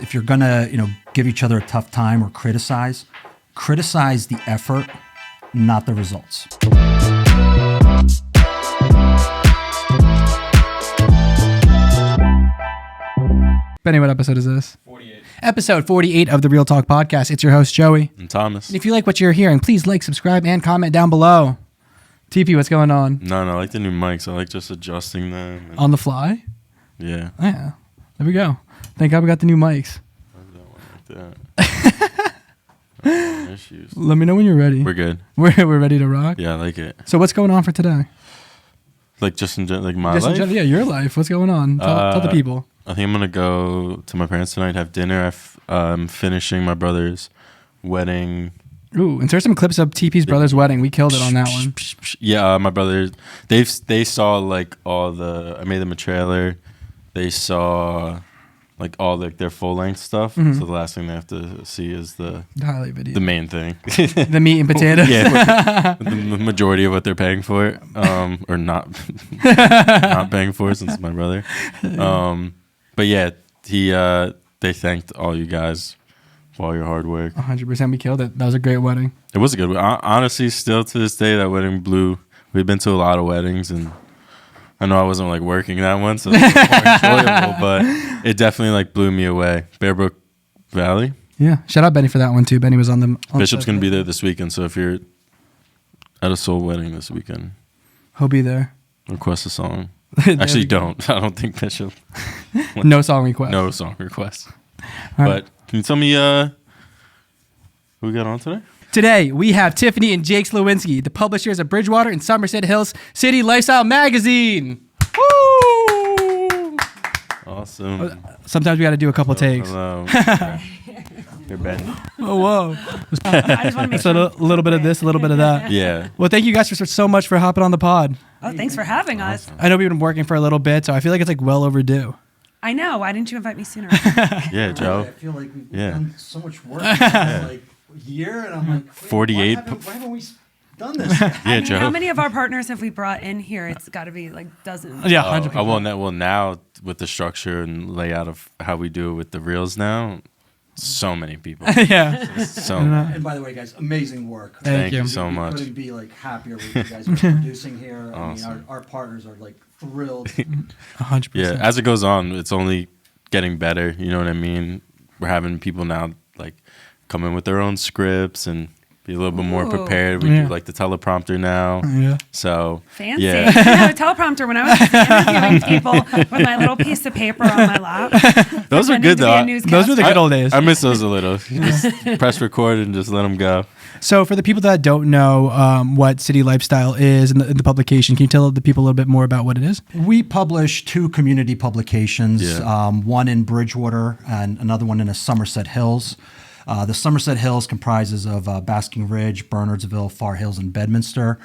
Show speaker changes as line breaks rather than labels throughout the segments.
if you're gonna, give each other a tough time or criticize the effort, not the results.
Benny, what episode is this? 48. Episode 48 of the Real Talk Podcast. It's your host, Joey.
And Thomas.
And if you like what you're hearing, please like, subscribe, and comment down below. TP, what's going on?
No, I like the new mics. I like just adjusting them.
On the fly?
Yeah.
Yeah. There we go. Thank God we got the new mics.
I like that. Issues.
Let me know when you're ready.
We're good.
We're ready to rock?
Yeah, I like it.
So what's going on for today?
Like just in like my life?
Yeah, your life. What's going on? Tell the people.
I think I'm going to go to my parents tonight, have dinner. I'm finishing my brother's wedding.
Ooh, and there's some clips of TP's brother's wedding. We killed it on that one.
Yeah, my brother, they saw like I made them a trailer. They saw like all their full length stuff. Mm-hmm. So the last thing they have to see is the
highlight video,
the main thing,
the meat and potatoes.
Yeah, the majority of what they're paying for, or not paying for since it's my brother. But yeah, they thanked all you guys for all your hard work.
100%, we killed it. That was a great wedding.
It was a good wedding. Honestly, still to this day, that wedding blew. We've been to a lot of weddings, and I know I wasn't like working that one, so it was more enjoyable, but it definitely like blew me away. Bearbrook Valley.
Yeah, shout out Benny for that one too. Benny was on
Bishop's going to be there this weekend, so if you're at a soul wedding this weekend,
he'll be there.
Request a song. Actually, don't. I don't think Bishop.
No song request.
No song request.
All
but
right.
Can you tell me who we got on today?
Today, we have Tiffany and Jake Slowinski, the publishers of Bridgewater and Somerset Hills City Lifestyle Magazine. Woo!
Awesome.
Sometimes we got to do a couple takes.
Hello. You're Ben.
Oh, whoa.
I just want to make
So a little bit of this, a little bit of that.
Yeah.
Well, thank you guys so much for hopping on the pod.
Oh, thanks for having us.
I know we've been working for a little bit, so I feel like it's like well overdue.
I know. Why didn't you invite me sooner?
Yeah, Joe.
I feel like we've
Yeah.
done so much work in like a year, and I'm like,
48
Why haven't we done this?
Yeah,
I mean,
Joe.
how many of our partners have we brought in here? It's got to be like dozens.
Yeah,
Oh,
100%.
well, now with the structure and layout of how we do it with the reels now, so many people.
Yeah.
So
And by the way, guys, amazing work.
Thank you.
so much.
Couldn't be like happier with you guys are producing here.
Awesome.
I mean, our partners are like thrilled.
100%.
Yeah, as it goes on, it's only getting better. You know what I mean? We're having people now like come in with their own scripts and be a little bit more
Ooh.
prepared. We do like the teleprompter now.
Yeah.
So
Fancy.
yeah.
I had a teleprompter when I was interviewing people with my little piece of paper on my lap.
Those were
pretending
good
to be a
though.
newscaster.
Those were the good old days.
I miss those a little. You just press record and just let them go.
So for the people that don't know what City Lifestyle is in the publication, can you tell the people a little bit more about what it is?
We publish 2 community publications,
Yeah.
one in Bridgewater and another one in the Somerset Hills. The Somerset Hills comprises of Basking Ridge, Bernardsville, Far Hills, and Bedminster.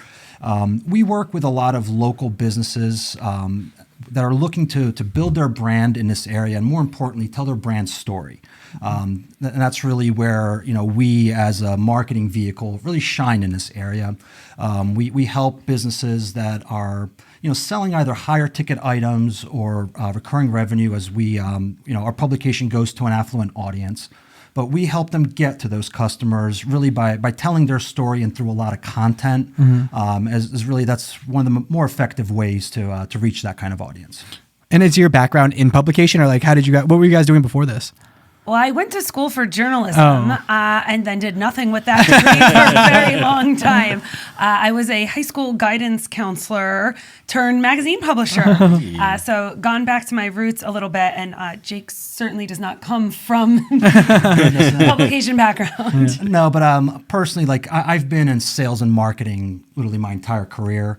We work with a lot of local businesses that are looking to build their brand in this area, and more importantly, tell their brand story. And that's really where we, as a marketing vehicle, really shine in this area. We help businesses that are selling either higher ticket items or recurring revenue, as we our publication goes to an affluent audience. But we help them get to those customers really by telling their story and through a lot of content. As really that's one of the more effective ways to reach that kind of audience.
And is your background in publication, or like what were you guys doing before this?
Well, I went to school for journalism and then did nothing with that degree for a very long time. I was a high school guidance counselor turned magazine publisher. So gone back to my roots a little bit. And Jake certainly does not come from publication background.
No, but personally, like I've been in sales and marketing literally my entire career.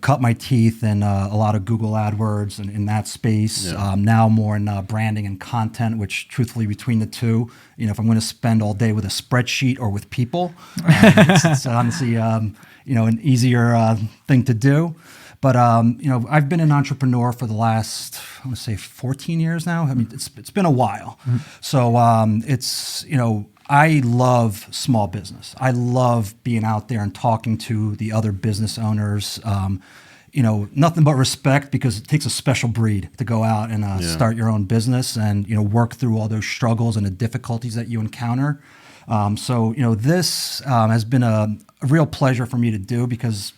Cut my teeth in a lot of Google AdWords and in that space.
Yeah.
Now more in branding and content, which truthfully between the two, if I'm going to spend all day with a spreadsheet or with people, it's honestly, an easier thing to do. But I've been an entrepreneur for the last, I want to say 14 years now. I mean, it's been a while. Mm-hmm. So it's, I love small business. I love being out there and talking to the other business owners. nothing but respect, because it takes a special breed to go out and start your own business and, work through all those struggles and the difficulties that you encounter. So this has been a real pleasure for me to do, because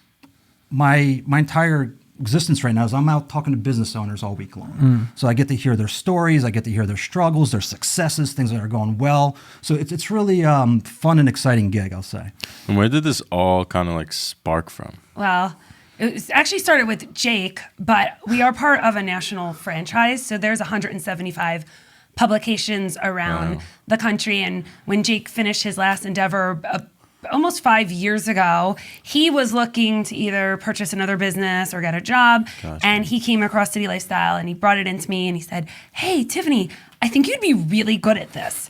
my entire existence right now is I'm out talking to business owners all week long. So I get to hear their stories, I get to hear their struggles, their successes, things that are going well. So it's really fun and exciting gig, I'll say.
And where did this all kind of like spark from?
Well, actually started with Jake, but we are part of a national franchise. So there's 175 publications around the country. And when Jake finished his last endeavor almost 5 years ago, he was looking to either purchase another business or get a job.
Gotcha.
And he came across City Lifestyle and he brought it into me and he said, "Hey, Tiffany, I think you'd be really good at this."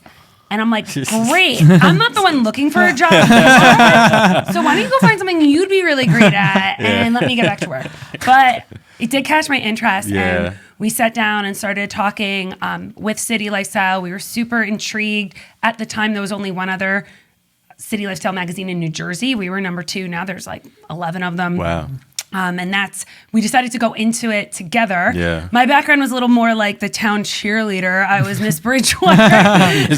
And I'm like, "Great. I'm not the one looking for a job. So why don't you go find something you'd be really great at and let me get back to work." But it did catch my interest.
Yeah.
And we sat down and started talking with City Lifestyle. We were super intrigued. At the time, there was only one other City Lifestyle magazine in New Jersey. We were number 2. Now there's like 11 of them.
Wow.
And we decided to go into it together.
Yeah.
My background was a little more like the town cheerleader. I was Miss Bridgewater.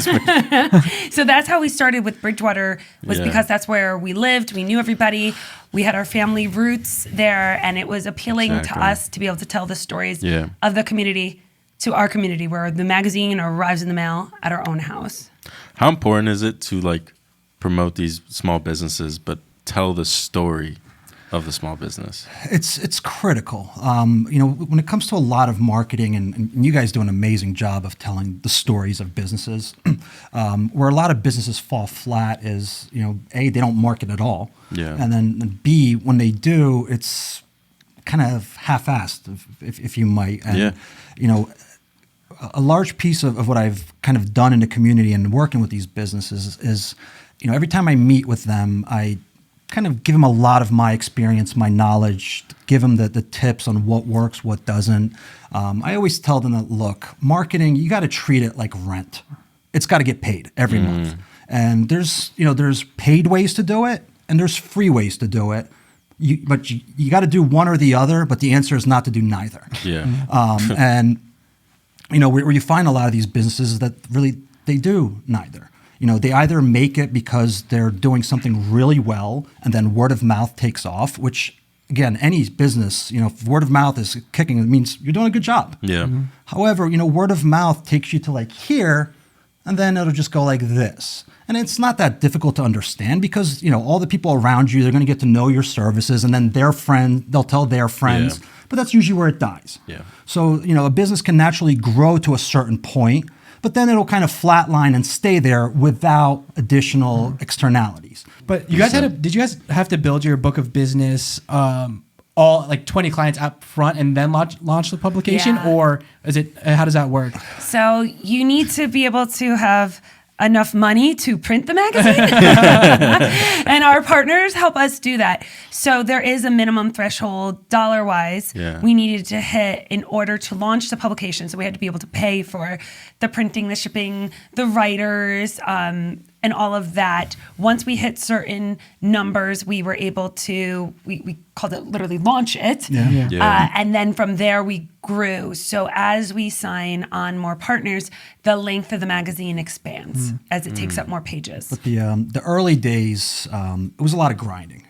So that's how we started with Bridgewater, was because that's where we lived. We knew everybody. We had our family roots there, and it was appealing to us to be able to tell the stories of the community to our community, where the magazine arrives in the mail at our own house.
How important is it to like promote these small businesses, but tell the story of the small business?
It's critical. When it comes to a lot of marketing, and you guys do an amazing job of telling the stories of businesses, where a lot of businesses fall flat is, A, they don't market at all.
Yeah.
And then B, when they do, it's kind of half-assed, if you might. And, a large piece of what I've kind of done in the community and working with these businesses is, every time I meet with them, I kind of give them a lot of my experience, my knowledge, give them the tips on what works, what doesn't. I always tell them that, look, marketing, you got to treat it like rent. It's got to get paid every month. And there's paid ways to do it, and there's free ways to do it. But you got to do one or the other, but the answer is not to do neither.
Yeah.
And where you find a lot of these businesses that really, they do neither. They either make it because they're doing something really well, and then word of mouth takes off, which, again, any business, if word of mouth is kicking, it means you're doing a good job.
Yeah.
However, word of mouth takes you to like here, and then it'll just go like this. And it's not that difficult to understand, because, all the people around you, they're going to get to know your services, and then they'll tell their friends.
Yeah.
But that's usually where it dies.
Yeah.
So, a business can naturally grow to a certain point, but then it'll kind of flatline and stay there without additional externalities.
But you guys did you guys have to build your book of business all like 20 clients up front and then launch the publication?
Yeah.
Or is it, how does that work?
So you need to be able to have enough money to print the magazine. And our partners help us do that. So there is a minimum threshold dollar-wise we needed to hit in order to launch the publication. So we had to be able to pay for the printing, the shipping, the writers, and all of that. Once we hit certain numbers, we were able to, we called it literally launch it. And then from there we grew. So as we sign on more partners, the length of the magazine expands as it takes up more pages.
But the early days, it was a lot of grinding.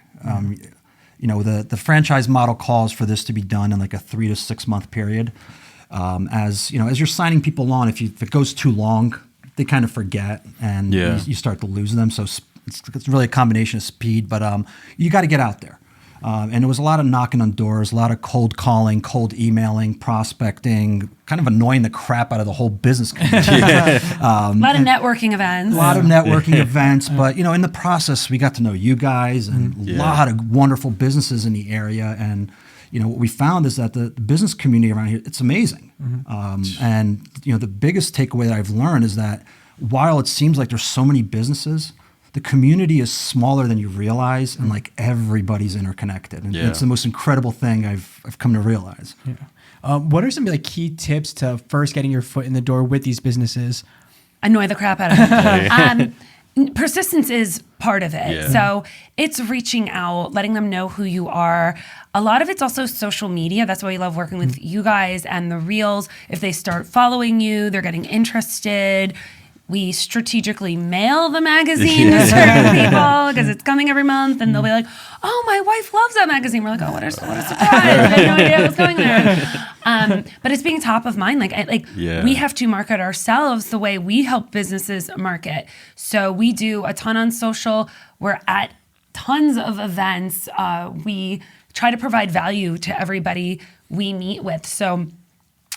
The franchise model calls for this to be done in like a 3 to 6 month period. As you're signing people on, if it goes too long, they kind of forget, and you start to lose them. So it's really a combination of speed, but you got to get out there. And it was a lot of knocking on doors, a lot of cold calling, cold emailing, prospecting, kind of annoying the crap out of the whole business community.
A lot of networking events.
A lot of networking events, but in the process, we got to know you guys and a lot of wonderful businesses in the area. And what we found is that the business community around here, it's amazing. And the biggest takeaway that I've learned is that while it seems like there's so many businesses, the community is smaller than you realize, and like everybody's interconnected. And it's the most incredible thing I've come to realize.
What are some like key tips to first getting your foot in the door with these businesses?
Annoy the crap out of them. Persistence is part of it.
Yeah.
So it's reaching out, letting them know who you are. A lot of it's also social media. That's why we love working with you guys and the reels. If they start following you, they're getting interested. We strategically mail the magazine to certain people because it's coming every month, and they'll be like, "Oh, my wife loves that magazine." We're like, "Oh, what a surprise! I had no idea what's going there." But it's being top of mind. We have to market ourselves the way we help businesses market. So we do a ton on social. We're at tons of events. We try to provide value to everybody we meet with. So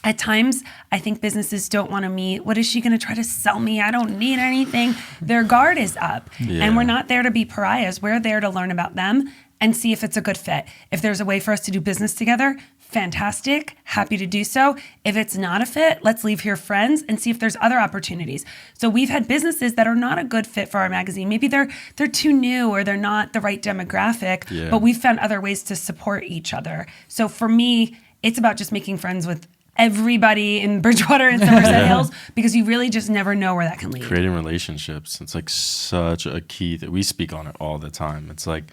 at times, I think businesses don't want to meet. What is she going to try to sell me? I don't need anything. Their guard is up.
Yeah.
And we're not there to be pariahs. We're there to learn about them and see if it's a good fit. If there's a way for us to do business together, fantastic. Happy to do so. If it's not a fit, let's leave here friends and see if there's other opportunities. So we've had businesses that are not a good fit for our magazine. Maybe they're too new or they're not the right demographic, but we've found other ways to support each other. So for me, it's about just making friends with everybody in Bridgewater and Somerset Hills, because you really just never know where that can lead.
Creating relationships, it's like such a key that we speak on it all the time. It's like,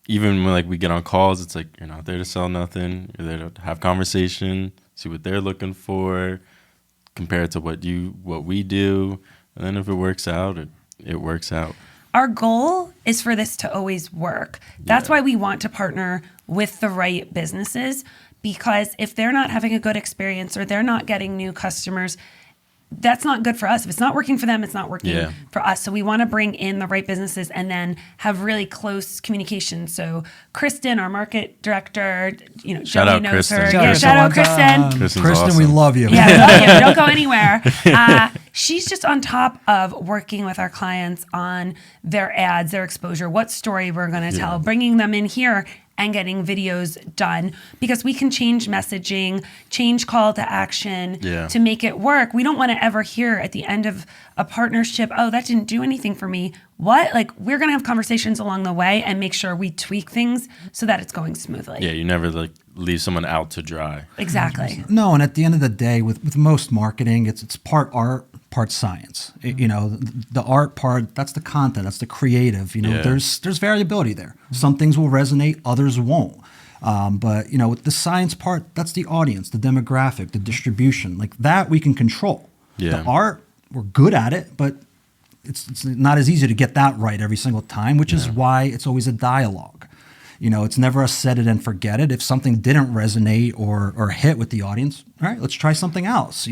even when we get on calls, it's like, you're not there to sell nothing. You're there to have conversation, see what they're looking for, compare it to what we do. And then if it works out, it works out.
Our goal is for this to always work. That's why we want to partner with the right businesses, because if they're not having a good experience or they're not getting new customers, that's not good for us. If it's not working for them, it's not working for us. So we want to bring in the right businesses and then have really close communication. So Kristen, our market director,
Shout
Joey
out
knows
Kristen.
her.
Shout out
Kristen.
Kristen's
Kristen,
awesome.
we love you.
Yeah, we love you. Don't go anywhere. She's just on top of working with our clients on their ads, their exposure, what story we're going to tell, bringing them in here and getting videos done, because we can change messaging, change call to action to make it work. We don't want to ever hear at the end of a partnership, "Oh, that didn't do anything for me." What? We're going to have conversations along the way and make sure we tweak things so that it's going smoothly.
Yeah, you never leave someone out to dry.
Exactly.
No, and at the end of the day, with most marketing, it's part art, part science. The art part, that's the content, that's the creative. There's variability there. Some things will resonate, others won't. But with the science part, that's the audience, the demographic, the distribution. That we can control.
Yeah.
The art, we're good at it, but it's not as easy to get that right every single time, which is why it's always a dialogue. It's never a set it and forget it. If something didn't resonate or hit with the audience, all right, let's try something else.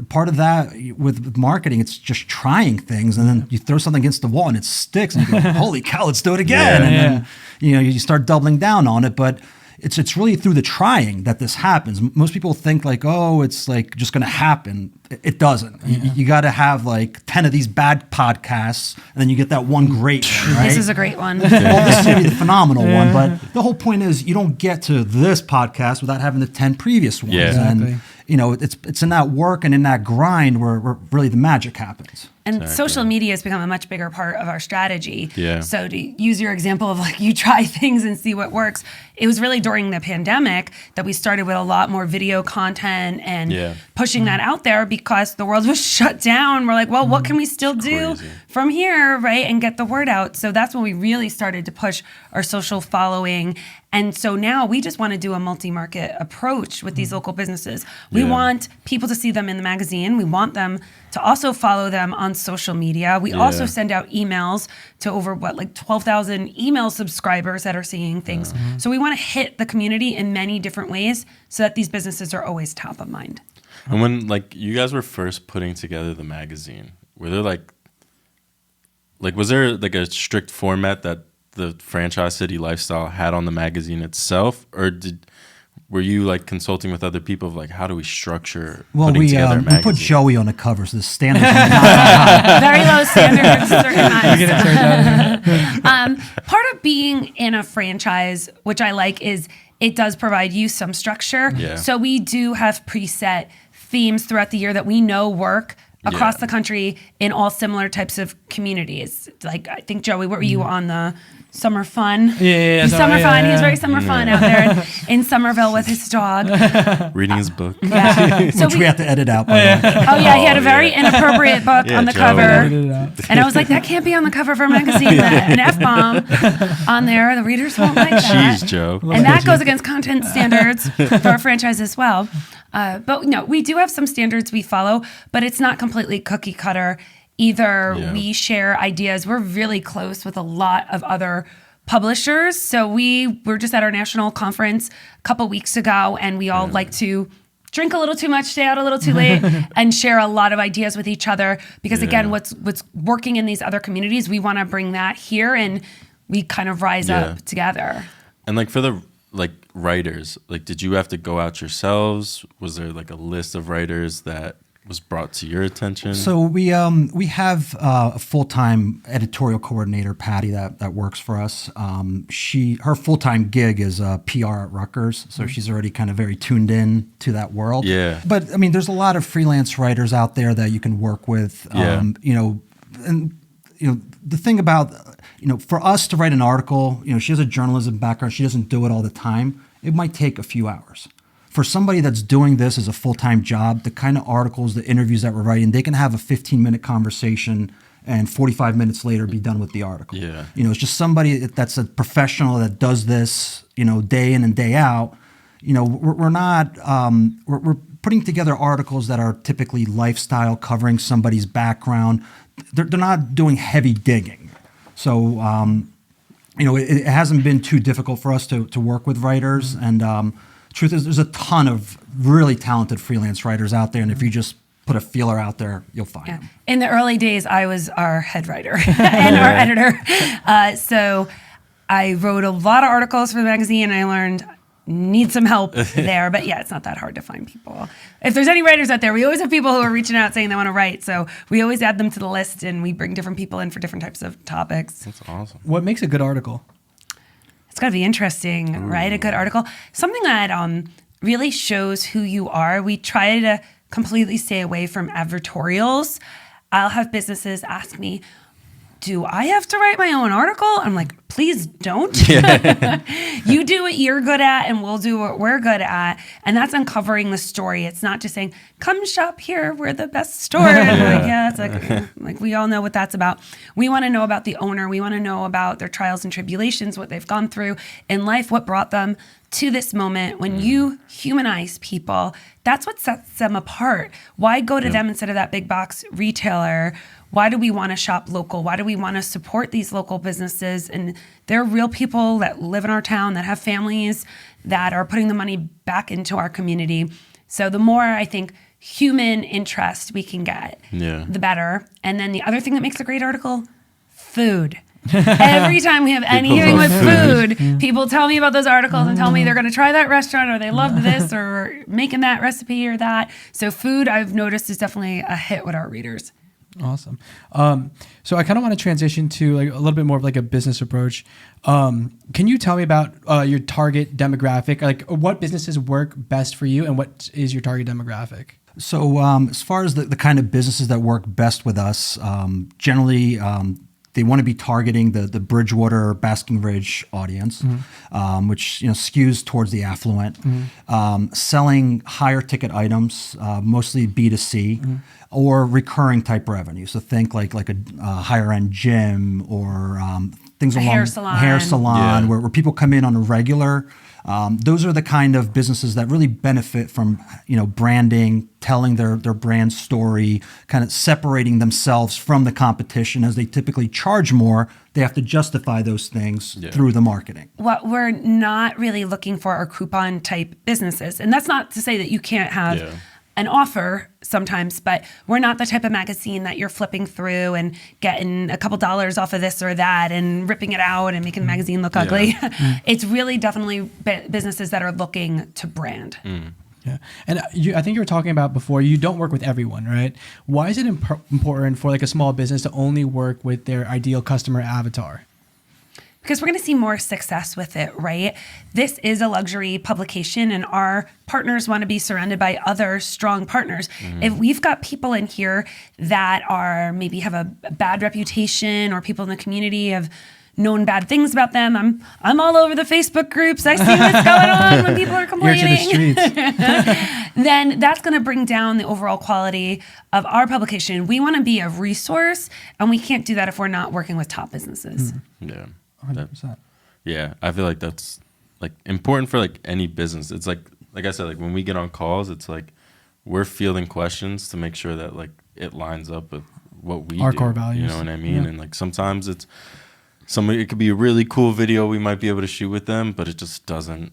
Part of that with marketing, it's just trying things, and then you throw something against the wall and it sticks, and you go, "Holy cow, let's do it again!" Then you start doubling down on it. But it's really through the trying that this happens. Most people think it's just going to happen. It doesn't. You got to have 10 of these bad podcasts, and then you get that one great one, right?
This is a great one.
Well, this is going to be the phenomenal one, but the whole point is you don't get to this podcast without having the 10 previous ones.
Yeah.
And it's in that work and in that grind where really the magic happens.
And social media has become a much bigger part of our strategy.
Yeah.
So to use your example of you try things and see what works, it was really during the pandemic that we started with a lot more video content and pushing that out there, because the world was shut down. We're like, well, what can we still do from here, right? And get the word out. So that's when we really started to push our social following. And so now we just want to do a multi-market approach with these local businesses. We want people to see them in the magazine. We want them to also follow them on social media. We also send out emails to over 12,000 email subscribers that are seeing things. So we want to hit the community in many different ways so that these businesses are always top of mind.
And when you guys were first putting together the magazine, were there was there a strict format that the Franchise City Lifestyle had on the magazine itself, or were you consulting with other people of how do we structure putting together a magazine?
We put Joey on the cover, so the standards
Very low standards, certain part of being in a franchise, which I like, is it does provide you some structure.
Yeah.
So we do have preset themes throughout the year that we know work across the country in all similar types of communities. I think, Joey, what were you on the summer fun.
Yeah,
He's summer fun.
yeah.
He's very summer fun out there in Somerville with his dog.
Reading his book.
Yeah. So
Which we have to edit out, by the way.
Oh yeah, he had a very inappropriate book
Yeah,
on the
Joe.
cover,
Edit it out.
and I was like, that can't be on the cover of our magazine. An F-bomb on there. The readers won't like that.
Jeez, Joe.
And that goes against content standards for our franchise as well. But no, we do have some standards we follow, but it's not completely cookie cutter. Either
Yeah.
we share ideas. We're really close with a lot of other publishers. So we were just at our national conference a couple weeks ago, and we all like to drink a little too much, stay out a little too late, and share a lot of ideas with each other. Because again, what's working in these other communities, we want to bring that here, and we kind of rise up together.
And like for the writers, like did you have to go out yourselves? Was there like a list of writers that was brought to your attention?
So we have a full-time editorial coordinator, Patty, that works for us. Her full-time gig is PR at Rutgers, so she's already kind of very tuned in to that world.
Yeah.
But I mean, there's a lot of freelance writers out there that you can work with.
Yeah.
The thing about for us to write an article, she has a journalism background. She doesn't do it all the time. It might take a few hours. For somebody that's doing this as a full-time job, the kind of articles, the interviews that we're writing, they can have a 15-minute conversation and 45 minutes later be done with the article.
Yeah.
It's just somebody that's a professional that does this, day in and day out. We're not we're putting together articles that are typically lifestyle, covering somebody's background. They're not doing heavy digging. So it hasn't been too difficult for us to work with writers. And truth is, there's a ton of really talented freelance writers out there, and if you just put a feeler out there, you'll find them.
In the early days, I was our head writer and our editor. So I wrote a lot of articles for the magazine, and I learned need some help there. But yeah, it's not that hard to find people. If there's any writers out there, we always have people who are reaching out saying they want to write. So we always add them to the list, and we bring different people in for different types of topics.
That's awesome.
What makes a good article?
It's got to be interesting, right? A good article. Something that really shows who you are. We try to completely stay away from advertorials. I'll have businesses ask me, do I have to write my own article? I'm like, please don't. You do what you're good at, and we'll do what we're good at. And that's uncovering the story. It's not just saying, come shop here, we're the best store. It's like we all know what that's about. We want to know about the owner. We want to know about their trials and tribulations, what they've gone through in life, what brought them to this moment. When you humanize people, that's what sets them apart. Why go to them instead of that big box retailer? Why do we want to shop local? Why do we want to support these local businesses? And they're real people that live in our town, that have families, that are putting the money back into our community. So the more, I think, human interest we can get, the better. And then the other thing that makes a great article, food. Every time we have anything with food, people tell me about those articles and tell me they're going to try that restaurant, or they loved this, or making that recipe or that. So food, I've noticed, is definitely a hit with our readers.
Awesome. So I kind of want to transition to like a little bit more of like a business approach. Can you tell me about your target demographic? Like what businesses work best for you, and what is your target demographic?
So as far as the kind of businesses that work best with us, generally they want to be targeting the Bridgewater, Basking Ridge audience, which skews towards the affluent, selling higher ticket items, mostly B2C, or recurring type revenue. So think like a higher end gym, or things along hair salon, where people come in on a regular. Those are the kind of businesses that really benefit from branding, telling their brand story, kind of separating themselves from the competition. As they typically charge more, they have to justify those things through the marketing.
What we're not really looking for are coupon type businesses, and that's not to say that you can't have an offer sometimes, but we're not the type of magazine that you're flipping through and getting a couple dollars off of this or that and ripping it out and making the magazine look ugly. It's really definitely businesses that are looking to brand.
Yeah. And I think you were talking about before, you don't work with everyone, right? Why is it important for like a small business to only work with their ideal customer avatar?
Because we're going to see more success with it, right? This is a luxury publication, and our partners want to be surrounded by other strong partners. If we've got people in here that are maybe have a bad reputation, or people in the community have known bad things about them. I'm all over the Facebook groups. I see what's going on when people are complaining.
You're to the streets.
Then that's going to bring down the overall quality of our publication. We want to be a resource, and we can't do that if we're not working with top businesses.
Yeah.
100%.
Yeah, I feel like that's like important for like any business. It's like I said, like when we get on calls, it's like we're fielding questions to make sure that like it lines up with what we
Our
do,
core values.
You know what I mean?
Yeah.
And like sometimes it could be a really cool video we might be able to shoot with them, but it just doesn't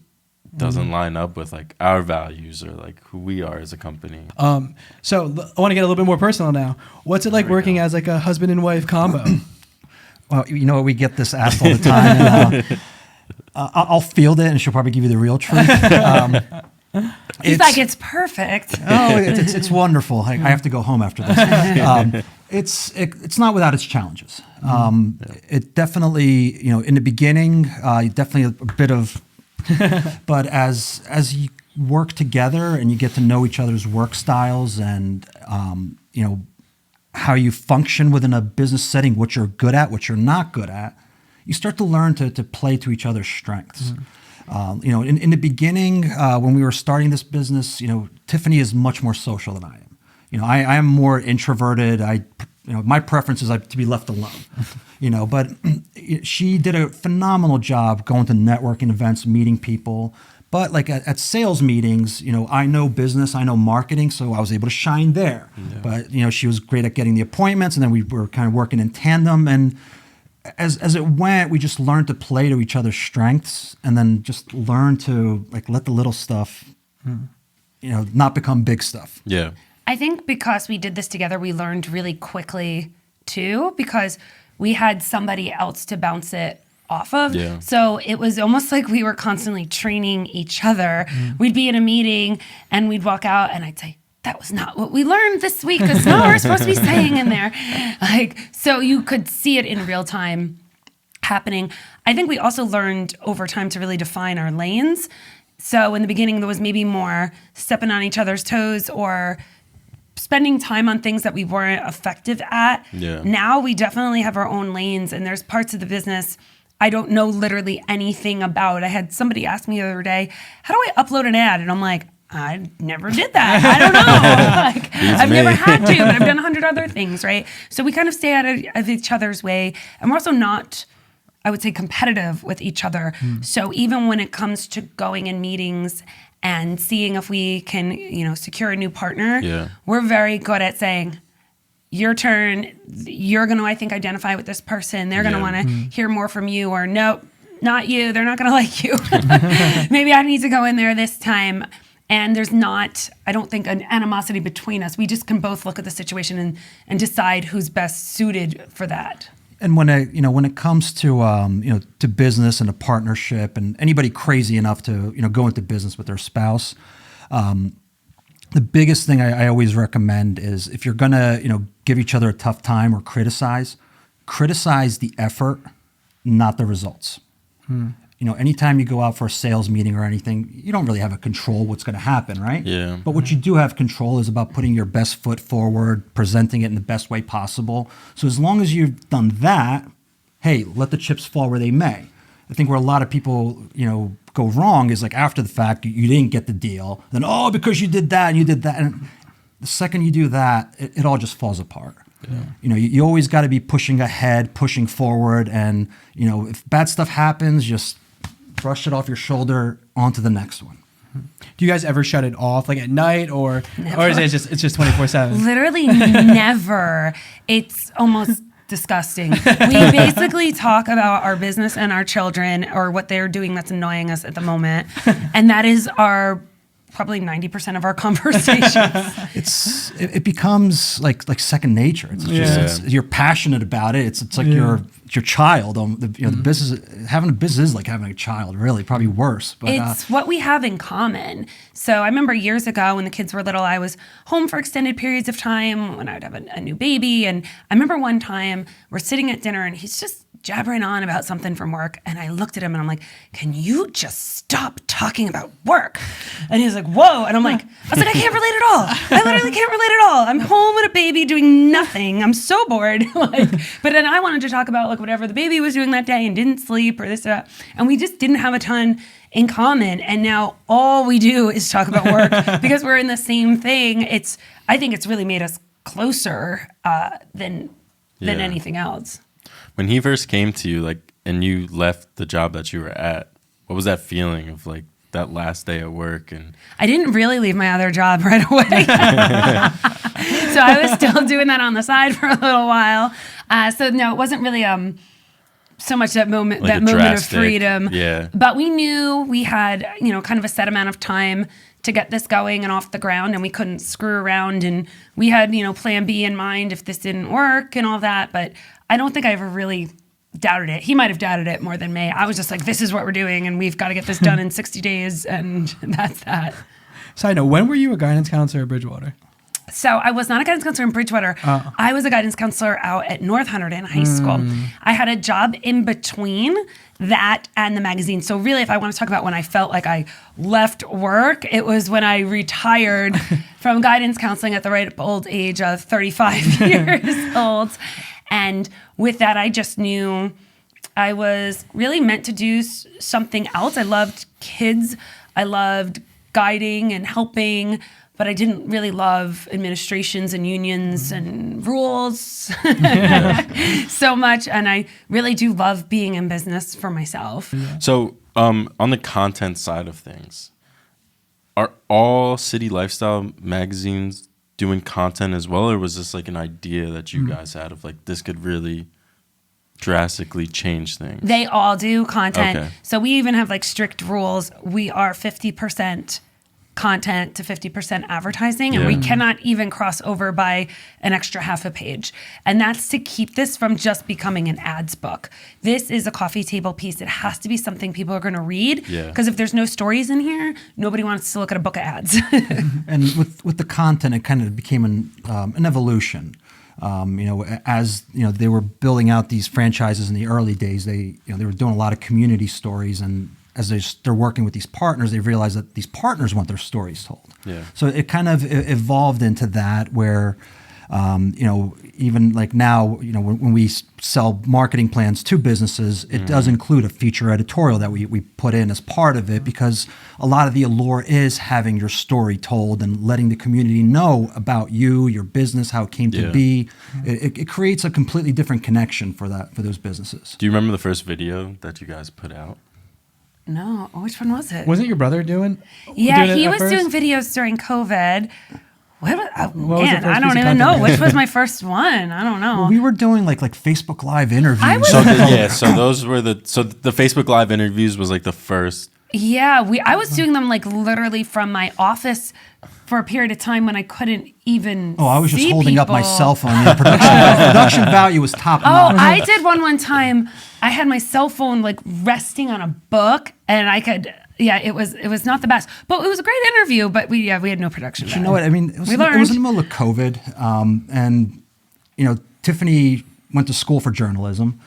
line up with like our values or like who we are as a company.
So I want to get a little bit more personal now. What's it like working as like a husband and wife combo?
Well, you know, we get this asked all the time. And, I'll field it, and she'll probably give you the real truth.
He's like, it's perfect.
Oh, it's wonderful. I have to go home after this. It's not without its challenges. It definitely, you know, in the beginning, definitely a bit of, but as you work together and you get to know each other's work styles and, you know, how you function within a business setting, what you're good at, what you're not good at, you start to learn to play to each other's strengths. You know, in the beginning, when we were starting this business, you know, Tiffany is much more social than I am. You know, I am more introverted. My preference is to be left alone. You know, but she did a phenomenal job going to networking events, meeting people. But like at sales meetings, you know, I know business, I know marketing, so I was able to shine there. Yeah. But you know, she was great at getting the appointments, and then we were kind of working in tandem. And as it went, we just learned to play to each other's strengths, and then just learn to like let the little stuff, you know, not become big stuff.
Yeah.
I think because we did this together, we learned really quickly too, because we had somebody else to bounce it off of.
Yeah.
So it was almost like we were constantly training each other. We'd be in a meeting and we'd walk out and I'd say, that was not what we learned this week. That's not what we're supposed to be saying in there. Like, so you could see it in real time happening. I think we also learned over time to really define our lanes. So in the beginning, there was maybe more stepping on each other's toes or spending time on things that we weren't effective at.
Yeah.
Now we definitely have our own lanes, and there's parts of the business I don't know literally anything about. I had somebody ask me the other day, how do I upload an ad? And I'm like, I never did that. I don't know. Like, I've never had to, but I've done 100 other things, right? So we kind of stay out of each other's way. And we're also not, I would say, competitive with each other. So even when it comes to going in meetings and seeing if we can, you know, secure a new partner, we're very good at saying, your turn, you're going to, I think, identify with this person. They're going to want to hear more from you, or nope, not you. They're not going to like you. Maybe I need to go in there this time. And there's not, I don't think, an animosity between us. We just can both look at the situation and decide who's best suited for that.
And when it comes to to business and a partnership, and anybody crazy enough to go into business with their spouse, the biggest thing I always recommend is, if you're gonna give each other a tough time or criticize the effort, not the results. Anytime you go out for a sales meeting or anything, you don't really have a control what's going to happen, right?
Yeah.
But what you do have control is about putting your best foot forward, presenting it in the best way possible. So as long as you've done that, hey, let the chips fall where they may. I think where a lot of people, go wrong is, like, after the fact, you didn't get the deal. Then, because you did that and you did that. And the second you do that, it all just falls apart. Yeah. You always got to be pushing ahead, pushing forward. And, if bad stuff happens, just brush it off your shoulder, onto the next one.
Do you guys ever shut it off, like at night, or is it just 24/7?
Literally never. It's almost disgusting. We basically talk about our business and our children, or what they're doing that's annoying us at the moment, and that is probably 90% of our conversations.
It becomes like second nature. It's just you're passionate about it. It's like your child. The business, having a business is like having a child. Really, probably worse. But
it's what we have in common. So I remember years ago when the kids were little, I was home for extended periods of time when I would have a new baby, and I remember one time we're sitting at dinner and he's just jabbering on about something from work. And I looked at him and I'm like, can you just stop talking about work? And he was like, whoa. And I was like, I can't relate at all. I literally can't relate at all. I'm home with a baby doing nothing. I'm so bored. But then I wanted to talk about like whatever the baby was doing that day and didn't sleep or this or that. And we just didn't have a ton in common. And now all we do is talk about work because we're in the same thing. I think it's really made us closer than anything else.
When he first came to you, like, and you left the job that you were at, what was that feeling of like that last day at work? And
I didn't really leave my other job right away. So I was still doing that on the side for a little while. So no, it wasn't really so much that moment,
like
of freedom.
Yeah.
But we knew we had, kind of a set amount of time to get this going and off the ground, and we couldn't screw around. And we had, plan B in mind if this didn't work and all that. But I don't think I ever really doubted it. He might have doubted it more than me. I was just like, this is what we're doing, and we've got to get this done in 60 days, and that's that.
Side note, when were you a guidance counselor at Bridgewater?
So I was not a guidance counselor in Bridgewater. I was a guidance counselor out at North Hunterdon High School. I had a job in between that and the magazine. So really, if I want to talk about when I felt like I left work, it was when I retired from guidance counseling at the ripe old age of 35 years old. And with that, I just knew I was really meant to do something else. I loved kids. I loved guiding and helping, but I didn't really love administrations and unions and rules so much. And I really do love being in business for myself.
so on the content side of things, are all city lifestyle magazines doing content as well, or was this like an idea that you guys had of like this could really drastically change things?
They all do content.
Okay.
So we even have like strict rules. We are 50% content to 50% advertising, and we cannot even cross over by an extra half a page. And that's to keep this from just becoming an ads book. This is a coffee table piece. It has to be something people are going to read, because if there's no stories in here, nobody wants to look at a book of ads.
And with the content, it kind of became an evolution. As they were building out these franchises in the early days, they were doing a lot of community stories, and as they're working with these partners, they realize that these partners want their stories told.
Yeah.
So it kind of evolved into that where, even like now, when we sell marketing plans to businesses, it does include a feature editorial that we put in as part of it, because a lot of the allure is having your story told and letting the community know about you, your business, how it came to be. It creates a completely different connection for those businesses.
Do you remember the first video that you guys put out?
No, which one was it?
Wasn't your brother doing?
Yeah,
doing it
he
at
was
first?
doing videos during COVID. What was
was the
man,
first
I
piece
don't
of
even know.
content?
Which was my first one? I don't know.
Well, we were doing like Facebook Live interviews.
I was-
So those were the Facebook Live interviews was like the first.
Yeah, I was doing them like literally from my office for a period of time when I couldn't even.
I was just
see
holding up my
people.
cell phone. The production value was top
Oh,
notch.
I did one time. I had my cell phone like resting on a book, and I could. Yeah, it was not the best, but it was a great interview. But we had no production.
You know what I mean? It was in the middle of COVID, and Tiffany went to school for journalism.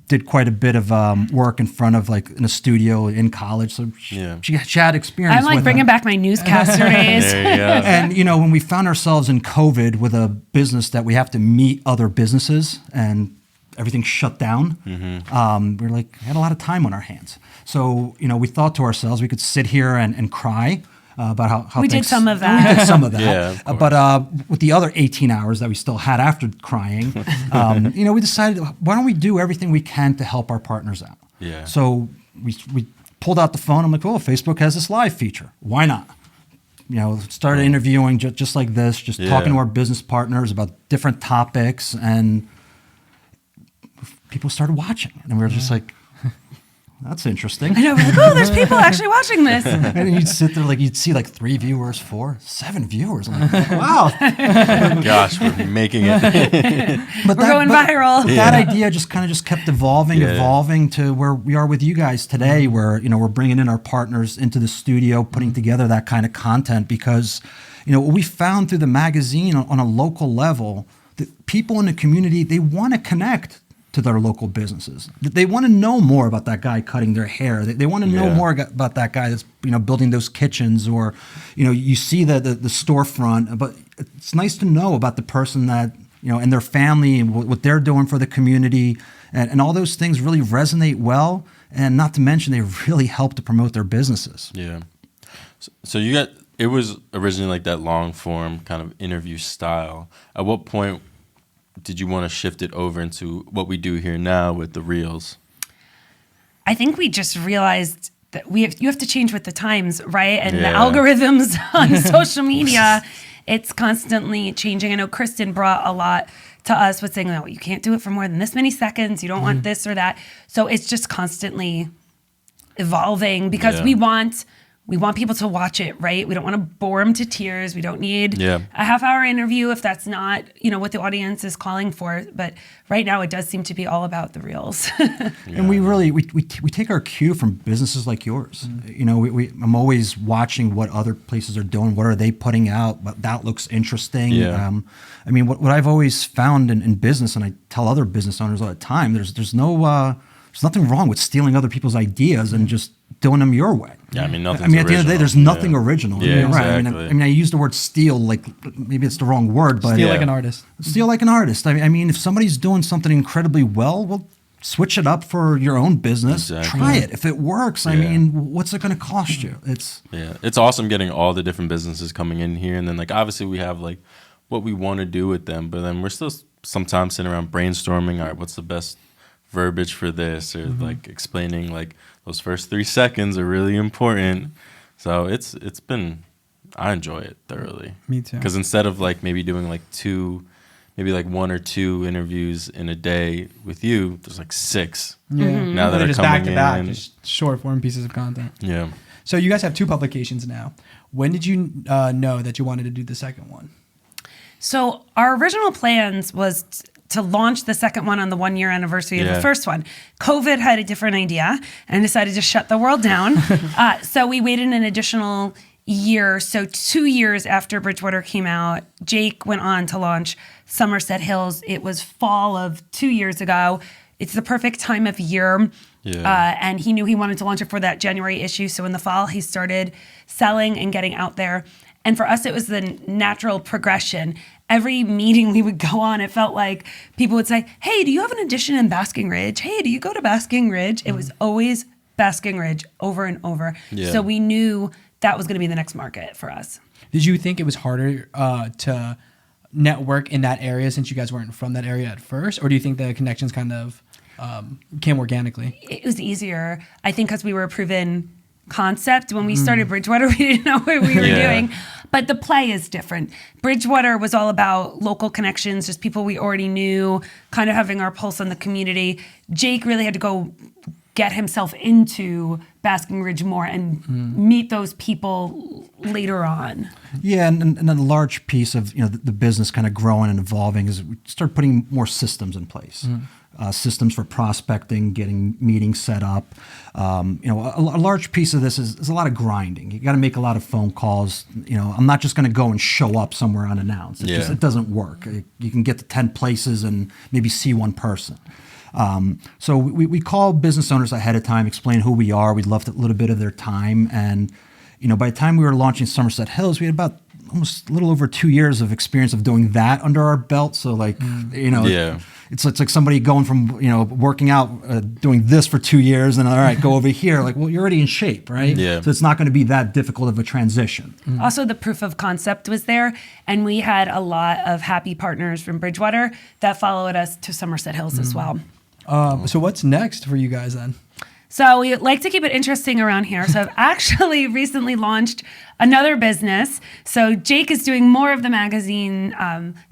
Did quite a bit of work in front of like in a studio in college, so she had experience.
I'm like
with
bringing back my newscaster days.
There you go.
And when we found ourselves in COVID with a business that we have to meet other businesses and everything shut down, we're like had a lot of time on our hands. So we thought to ourselves we could sit here and cry. About how
We did
things,
some of that.
We did some of that.
Yeah, of course.
But with the other 18 hours that we still had after crying, we decided, why don't we do everything we can to help our partners out?
Yeah.
So we pulled out the phone. I'm like, Facebook has this live feature. Why not? Started interviewing just like this, just talking to our business partners about different topics, and people started watching. And we were just like, that's interesting.
I know, we're like, oh, there's people actually watching this.
And then you'd sit there, you'd see 3 viewers, 4, 7 viewers. I'm like, wow.
Gosh, we're making it.
But
We're going viral.
That idea just kept evolving to where we are with you guys today, where, we're bringing in our partners into the studio, putting together that kind of content, because, what we found through the magazine on a local level, the people in the community, they want to connect to their local businesses. They want to know more about that guy cutting their hair. They want to know more about that guy that's building those kitchens, or you see the storefront. But it's nice to know about the person that and their family and what they're doing for the community, and all those things really resonate well. And not to mention, they really help to promote their businesses.
Yeah. So it was originally like that long form kind of interview style. At what point did you want to shift it over into what we do here now with the reels?
I think we just realized that you have to change with the times, right? And the algorithms on social media, it's constantly changing. I know Kristen brought a lot to us with saying, no, you can't do it for more than this many seconds. You don't want this or that. So it's just constantly evolving because we want people to watch it, right? We don't want to bore them to tears. We don't need a half-hour interview if that's not, what the audience is calling for. But right now, it does seem to be all about the reels.
And we take our cue from businesses like yours. I'm always watching what other places are doing. What are they putting out? That looks interesting.
Yeah.
What I've always found in business, and I tell other business owners all the time, there's nothing wrong with stealing other people's ideas and just doing them your way.
Yeah, nothing's
at the end of the day, there's nothing original.
Yeah,
right.
exactly.
I use the word steal, like maybe it's the wrong word, but
Steal like an artist.
Steal like an artist. If somebody's doing something incredibly well, switch it up for your own business.
Exactly.
Try it. If it works, what's it going to cost you?
It's awesome getting all the different businesses coming in here, and then obviously we have what we want to do with them, but then we're still sometimes sitting around brainstorming. All right, what's the best verbiage for this, or explaining those first 3 seconds are really important. So it's been, I enjoy it thoroughly.
Me too.
Because instead of maybe doing maybe 1 or 2 interviews in a day with you, there's 6 now that
They're
are
just
coming
back to back,
in.
just short form pieces of content.
Yeah.
So you guys have 2 publications now. When did you know that you wanted to do the second one?
So our original plans was to launch the second one on the 1-year anniversary of the first one. COVID had a different idea and decided to shut the world down. So we waited an additional year. So 2 years after Bridgewater came out, Jake went on to launch Somerset Hills. It was fall of 2 years ago. It's the perfect time of year.
Yeah.
And he knew he wanted to launch it for that January issue. So in the fall, he started selling and getting out there. And for us, it was the natural progression. Every meeting we would go on, it felt like people would say, hey, do you have an edition in Basking Ridge? Hey, do you go to Basking Ridge? It was always Basking Ridge over and over.
Yeah.
So we knew that was going to be the next market for us.
Did you think it was harder to network in that area since you guys weren't from that area at first? Or do you think the connections kind of came organically?
It was easier, I think, because we were a proven concept. When we started Bridgewater, we didn't know what we were doing. But the play is different. Bridgewater was all about local connections, just people we already knew, kind of having our pulse on the community. Jake really had to go get himself into Basking Ridge more and meet those people later on.
Yeah, and a large piece of the business kind of growing and evolving is we start putting more systems in place. Systems for prospecting, getting meetings set up. A large piece of this is a lot of grinding. You got to make a lot of phone calls. I'm not just going to go and show up somewhere unannounced. It doesn't work. You can get to 10 places and maybe see one person. So we call business owners ahead of time, explain who we are. We'd love a little bit of their time. And, by the time we were launching Somerset Hills, we had about almost a little over 2 years of experience of doing that under our belt. So it's like somebody going from, working out, doing this for 2 years and all right, go over here. You're already in shape, right?
Yeah.
So it's not going to be that difficult of a transition.
Also, the proof of concept was there, and we had a lot of happy partners from Bridgewater that followed us to Somerset Hills as well.
So what's next for you guys then?
So we like to keep it interesting around here. So I've actually recently launched another business. So Jake is doing more of the magazine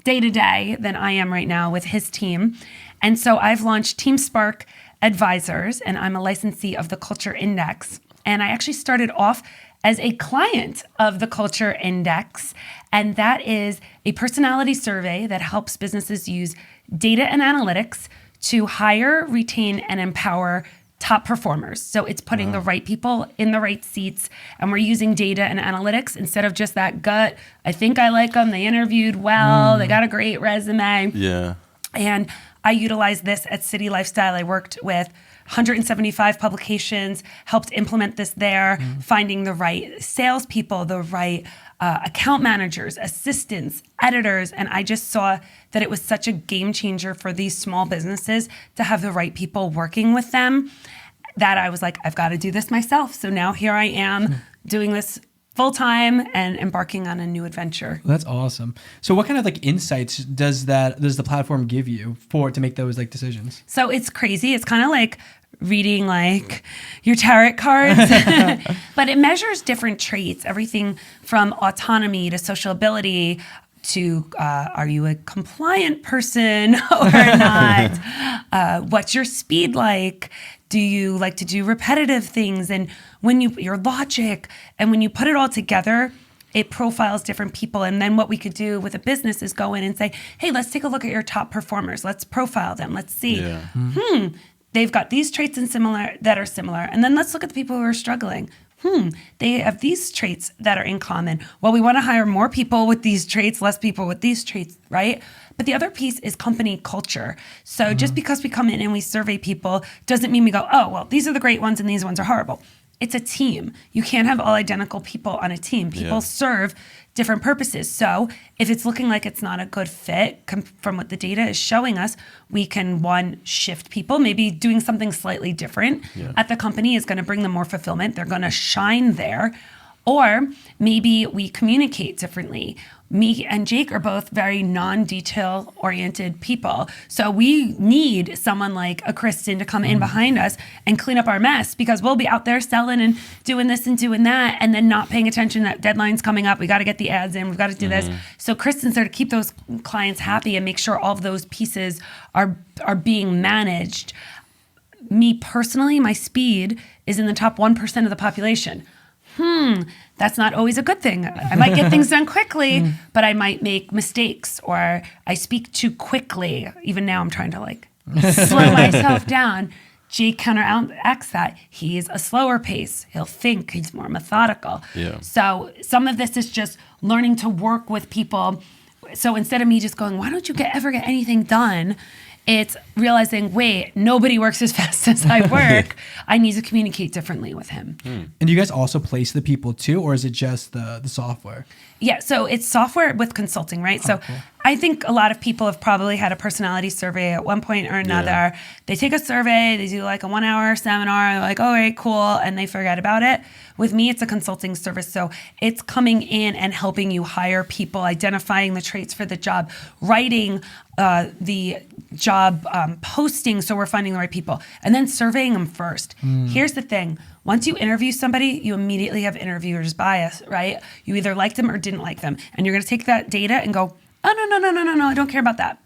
day to day than I am right now with his team. And so I've launched Team Spark Advisors, and I'm a licensee of the Culture Index. And I actually started off as a client of the Culture Index. And that is a personality survey that helps businesses use data and analytics to hire, retain, and empower top performers. So it's putting the right people in the right seats, and we're using data and analytics instead of just that gut. I think I like them. They interviewed well. They got a great resume.
Yeah.
And I utilized this at City Lifestyle. I worked with 175 publications, helped implement this there, finding the right salespeople, the right account managers, assistants, editors. And I just saw that it was such a game changer for these small businesses to have the right people working with them that I was like, I've got to do this myself. So now here I am doing this full time and embarking on a new adventure.
That's awesome. So what kind of like insights does the platform give you to make those like decisions?
So it's crazy. It's kind of like reading like your tarot cards, but it measures different traits, everything from autonomy to social ability to are you a compliant person or not? What's your speed like? Do you like to do repetitive things? And when your logic, and when you put it all together, it profiles different people. And then what we could do with a business is go in and say, hey, let's take a look at your top performers. Let's profile them. Let's see. Yeah. They've got these traits that are similar. And then let's look at the people who are struggling. They have these traits that are in common. Well, we want to hire more people with these traits, less people with these traits, right? But the other piece is company culture. So just because we come in and we survey people doesn't mean we go, oh, well, these are the great ones and these ones are horrible. It's a team. You can't have all identical people on a team. People serve different purposes. So if it's looking like it's not a good fit from what the data is showing us, we can, one, shift people. Maybe doing something slightly different at the company is going to bring them more fulfillment. They're going to shine there. Or maybe we communicate differently. Me and Jake are both very non-detail oriented people. So we need someone like a Kristen to come in behind us and clean up our mess, because we'll be out there selling and doing this and doing that and then not paying attention that deadline's coming up. We got to get the ads in. We've got to do this. So Kristen's there to keep those clients happy and make sure all of those pieces are being managed. Me personally, my speed is in the top 1% of the population. That's not always a good thing. I might get things done quickly, but I might make mistakes, or I speak too quickly. Even now I'm trying to like slow myself down. Jake counteracts that. He's a slower pace. He'll think. He's more methodical. Yeah. So some of this is just learning to work with people. So instead of me just going, why don't you ever get anything done? It's realizing, wait, nobody works as fast as I work. I need to communicate differently with him.
And do you guys also place the people too, or is it just the software?
Yeah, so it's software with consulting, right? So cool. I think a lot of people have probably had a personality survey at one point or another. Yeah. They take a survey, they do like a 1-hour seminar, they're like, all right, cool, and they forget about it. With me, it's a consulting service. So it's coming in and helping you hire people, identifying the traits for the job, writing the job posting so we're finding the right people, and then surveying them first. Here's the thing. Once you interview somebody, you immediately have interviewer's bias, right? You either liked them or didn't like them. And you're going to take that data and go, oh, no, I don't care about that.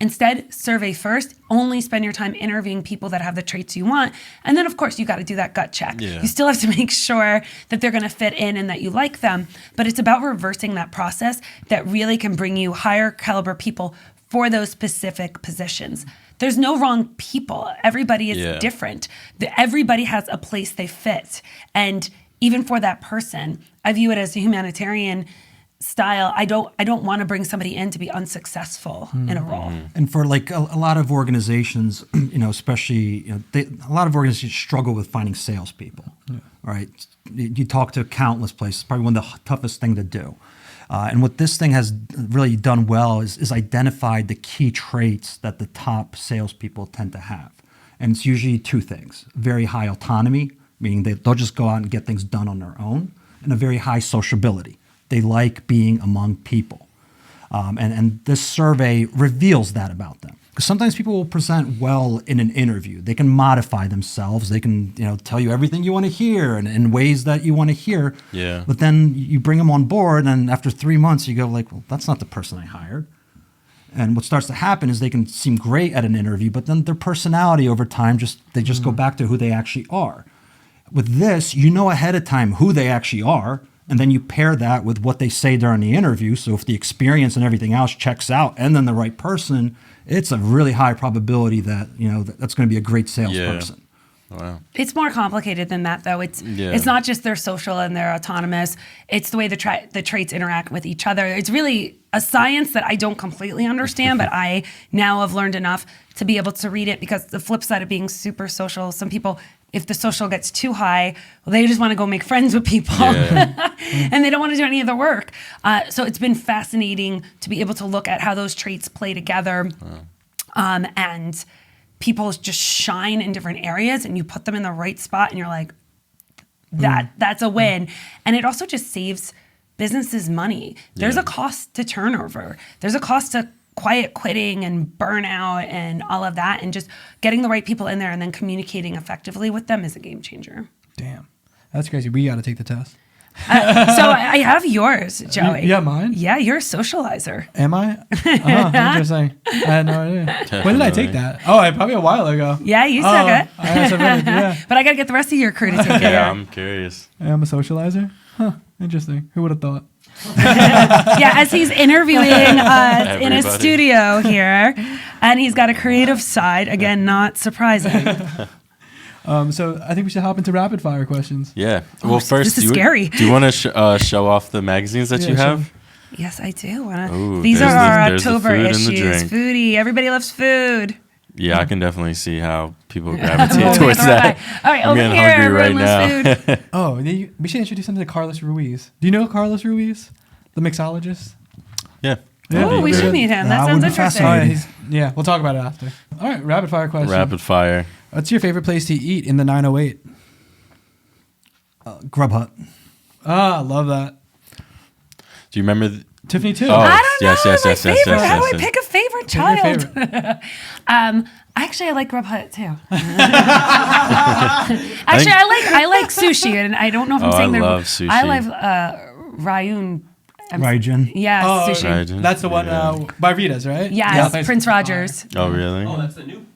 Instead, survey first. Only spend your time interviewing people that have the traits you want. And then, of course, you got to do that gut check. Yeah. You still have to make sure that they're going to fit in and that you like them. But it's about reversing that process that really can bring you higher caliber people for those specific positions. There's no wrong people. Everybody is different. Everybody has a place they fit. And even for that person, I view it as a humanitarian style. I don't want to bring somebody in to be unsuccessful in a role.
And for like a lot of organizations, especially, a lot of organizations struggle with finding salespeople, right? You talk to countless places, probably one of the toughest thing to do. And what this thing has really done well is identified the key traits that the top salespeople tend to have. And it's usually two things: very high autonomy, meaning they'll just go out and get things done on their own, and a very high sociability. They like being among people. And this survey reveals that about them. Because sometimes people will present well in an interview. They can modify themselves. They can, tell you everything you want to hear and in ways that you want to hear. Yeah. But then you bring them on board, and after 3 months, you go like, well, that's not the person I hired. And what starts to happen is they can seem great at an interview, but then their personality over time they just go back to who they actually are. With this, you know ahead of time who they actually are, and then you pair that with what they say during the interview. So if the experience and everything else checks out, and then the right person, it's a really high probability that that's going to be a great salesperson.
Wow.
It's more complicated than that, though. It's not just they're social and they're autonomous. It's the way the traits interact with each other. It's really a science that I don't completely understand, but I now have learned enough to be able to read it, because the flip side of being super social, some people, if the social gets too high, well, they just want to go make friends with people and they don't want to do any of the work. So it's been fascinating to be able to look at how those traits play together. And people just shine in different areas, and you put them in the right spot and you're like, that's a win. And it also just saves businesses money. There's a cost to turnover. There's a cost to quiet quitting and burnout and all of that, and just getting the right people in there and then communicating effectively with them is a game changer.
Damn. That's crazy. We got to take the test.
So I have yours, Joey.
You have mine?
Yeah, you're a socializer.
Am I? Oh, interesting. I had no idea. When did I take that? Oh, probably a while ago.
Yeah, you took it.
Yeah.
But I got to get the rest of your crew to take it.
Yeah, I'm curious.
I'm a socializer? Huh. Interesting. Who would have thought?
Yeah, as he's interviewing us in a
Everybody.
studio here, and he's got a creative side. Again, not surprising.
So I think we should hop into rapid fire questions.
Yeah. Well, first,
this is scary.
Do you want to show off the magazines that you have?
Yes, I do.
Ooh,
These are our
there's the
October
food and the
issues.
drink.
Foodie. Everybody loves food.
Yeah, I can definitely see how people gravitate towards
All
that.
right,
I'm
over
getting
here,
hungry right
everyone
now.
loves food.
Oh, we should introduce something to Carlos Ruiz. Do you know Carlos Ruiz? The mixologist?
Yeah.
Oh, we should meet him. That
I
sounds
would be
interesting.
fascinated.
Yeah, we'll talk about it after. All right, rapid fire question.
Rapid fire.
What's your favorite place to eat in the 908?
Grub Hut.
Ah, love that.
Do you remember?
Tiffany too.
Oh,
I don't know.
yes,
My
yes,
favorite.
yes,
How do
yes,
I
yes.
pick a favorite
Pick your
child?
favorite.
Actually, I like Grub Hut too. Actually, I like sushi, and I don't know if I'm
Oh,
saying
I
they're.
love sushi.
I love Ryun.
Raijin.
Yeah,
Oh,
sushi.
Raijin.
That's the one
Yeah.
by Rita's, right?
Yeah,
thanks.
Prince Rogers.
Oh, really?
Oh, that's the new.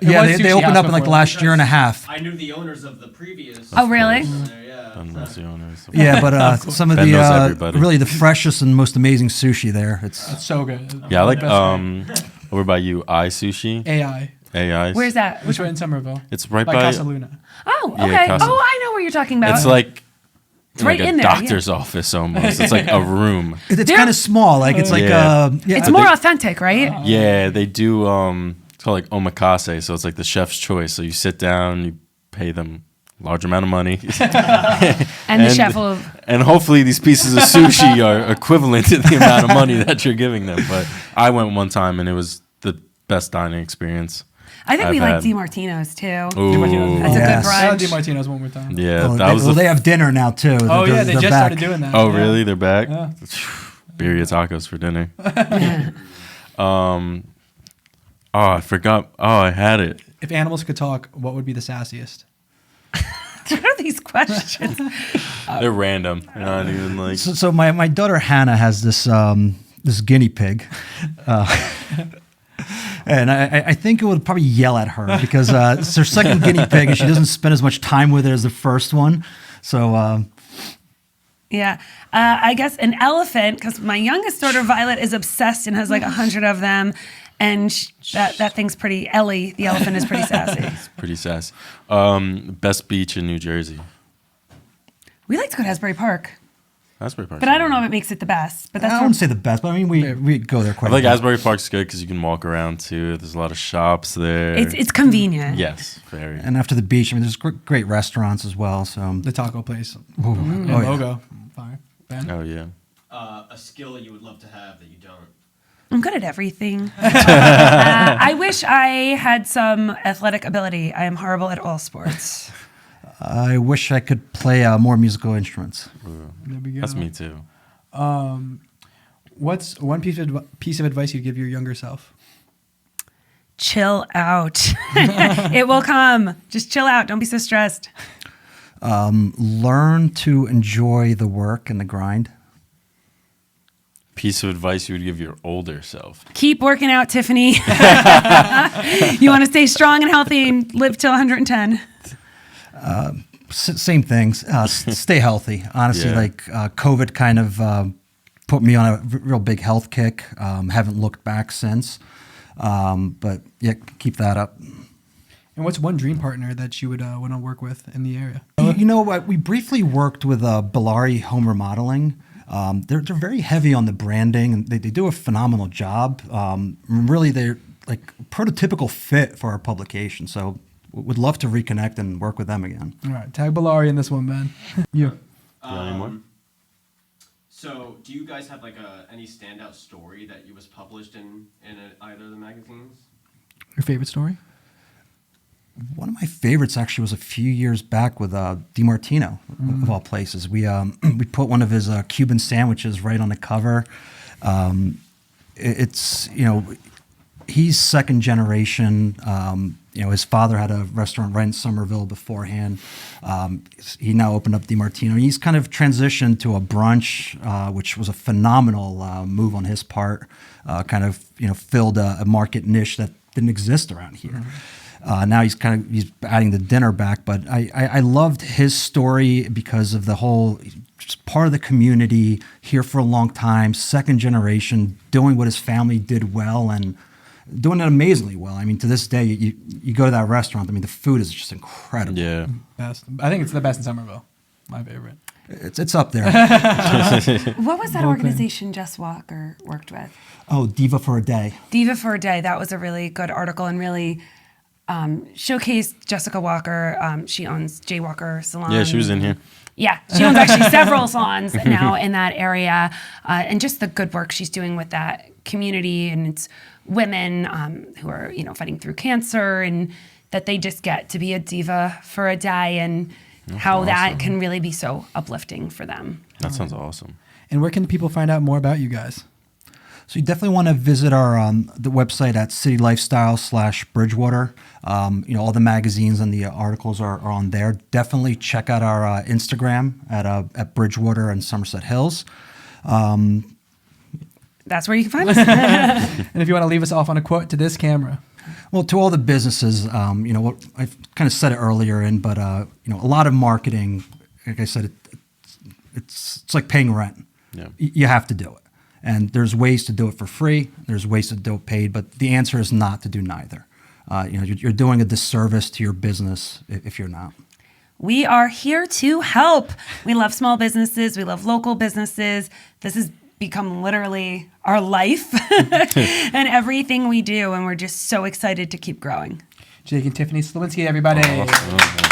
Yeah,
was
they
Sushi
opened
House
up in like the
before.
last year and a half.
I knew the owners of the previous.
Oh, really?
Yeah.
Unless you own it.
Yeah, but some of
Ben knows
the
everybody.
really the freshest and most amazing sushi there. It's
It's so good.
Yeah, I like
Best
over by you, I Sushi.
AI.
AI.
Where's that?
Which one in Somerville?
It's right
By
by.
Casa Luna.
Oh,
Yeah,
okay.
Casa-
Oh, I know what you're talking about.
It's like.
right
like a
in there, yeah.
doctor's office almost. It's like a room.
it's
They're-
kind of small. Like it's like
Yeah.
It's
I
more
think-
authentic, right?
Yeah, they do. It's called like omakase, so it's like the chef's choice. So you sit down, you pay them a large amount of money,
And the chef will.
and hopefully these pieces of sushi are equivalent to the amount of money that you're giving them. But I went one time, and it was the best dining experience.
I think we
I've
like
had.
DiMartino's too.
Ooh.
That's a
Yes.
good
I'll
brunch.
do Martino's one more time.
Yeah,
well,
that was
they have dinner now too.
Oh, yeah, they
they're
just
back.
started doing that.
Oh,
Yeah.
really? They're back.
Yeah.
Birria tacos for dinner. I forgot. Oh, I had it.
If animals could talk, what would be the sassiest?
What are these questions?
They're random. They're not even like.
So my daughter Hannah has this this guinea pig, and I think it would probably yell at her because it's her second guinea pig and she doesn't spend as much time with it as the first one. So
Yeah. I guess an elephant, because my youngest daughter, Violet, is obsessed and has like 100 of them. And that thing's pretty, Ellie, the elephant, is pretty sassy.
Pretty sassy. Best beach in New Jersey.
We like to go to Asbury Park,
Asbury Park.
but I don't know if it makes it the best. But
I
that's
wouldn't say the best, but I mean we go there
I
quite.
feel like
a bit.
Asbury Park's good because you can walk around too. There's a lot of shops there.
it's convenient.
Yes, very.
And after the beach, I mean, there's great restaurants as well. So
The taco place.
oh,
Yeah,
yeah.
logo. Fire. Ben?
Oh yeah.
A skill you would love to have that you don't.
I'm good at everything. I wish I had some athletic ability. I am horrible at all sports.
I wish I could play more musical instruments.
There we go.
That's me too.
What's one piece of advice you'd give your younger self?
Chill out. It will come. Just chill out. Don't be so stressed.
Learn to enjoy the work and the grind.
Piece of advice you would give your older self.
Keep working out, Tiffany. You want to stay strong and healthy and live till 110.
Same things. Stay healthy. Honestly,
Yeah.
like COVID kind of put me on a real big health kick. Haven't looked back since. But yeah, keep that up.
And what's one dream partner that you would want to work with in the area?
You know what? We briefly worked with Bellari Home Remodeling. They're very heavy on the branding, and they do a phenomenal job. Really, they're like a prototypical fit for our publication. So would love to reconnect and work with them again.
All right, tag Bellari in this one, man. You.
Anymore?
So, do you guys have like any standout story that you was published in either of the magazines?
Your favorite story?
One of my favorites actually was a few years back with DiMartino, of all places. We put one of his Cuban sandwiches right on the cover. It's, he's second generation. His father had a restaurant right in Somerville beforehand. He now opened up DiMartino. He's kind of transitioned to a brunch, which was a phenomenal move on his part. Kind of, filled a market niche that didn't exist around here. Now he's adding the dinner back, but I loved his story because of the whole, just part of the community, here for a long time, second generation, doing what his family did well and doing it amazingly well. I mean, to this day, you go to that restaurant, I mean, the food is just incredible.
Yeah.
Best. I think it's the best in Somerville. My favorite.
It's up there.
What was that organization Jess Walker worked with?
Oh, Diva for a Day.
Diva for a Day. That was a really good article and really showcased Jessica Walker. She owns J. Walker Salon.
Yeah, she was in here.
Yeah, she owns actually several salons now in that area, and just the good work she's doing with that community, and it's women who are fighting through cancer, and that they just get to be a diva for a day, and how that can really be so uplifting for them.
That sounds awesome.
And where can people find out more about you guys?
So you definitely want to visit our the website at citylifestyle/Bridgewater. All the magazines and the articles are on there. Definitely check out our Instagram at Bridgewater and Somerset Hills.
That's where you can find us.
And if you want to leave us off on a quote to this camera.
Well, to all the businesses, what I've kind of said it earlier but a lot of marketing, like I said, it's like paying rent.
Yeah.
You have to do it. And there's ways to do it for free. There's ways to do it paid, but the answer is not to do neither. You're doing a disservice to your business if you're not.
We are here to help. We love small businesses. We love local businesses. This has become literally our life and everything we do. And we're just so excited to keep growing.
Jake and Tiffany Slowinski, everybody.
Oh.